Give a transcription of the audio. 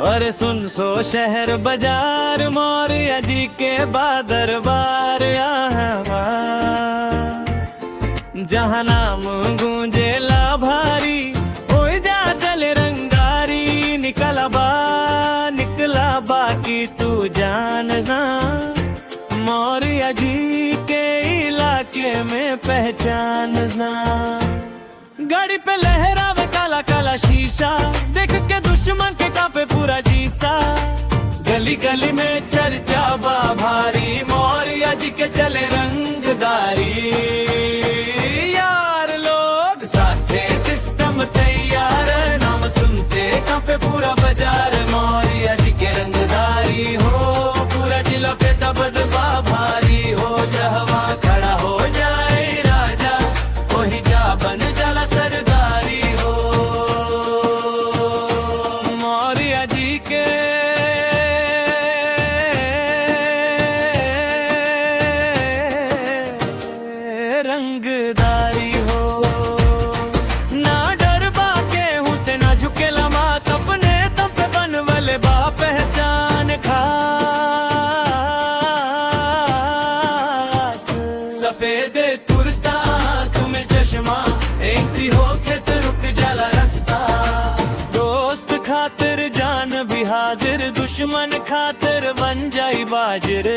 और सुन सो शहर बाजार मौर्य जी के दरबार जहाँ नाम गूंजेला भारी हो जा चले रंगारी निकला बाकी तू जान जा मौर्य जी के इलाके में पहचान ना। गाड़ी पे लहरावे काला काला शीशा देख के दुश्मन के कांपे पूरा जीसा। गली गली में चर्चा बा भारी मौर्य जी के चले रंगदारी। यार लोग साथे सिस्टम तैयार नाम सुनते कांपे पूरा बाजार मौर्य जी के रंगदारी हो। पूरा जिला पे दबदबा भारी हो जहवा खड़ा हो जाए राजा वही जा बन जाला सरदारी हो। मौर्य जी के रंगदारी हो। ना डर बाके हूँ से ना झुके लमात अपने दम पे बनवले बा पहचान खास। सफेद कुर्ता तुम्हें चश्मा एंट्री हो के तो रुक जाला रास्ता। दोस्त खातिर जान भी हाजिर दुश्मन खातिर बन जाई बाजिर।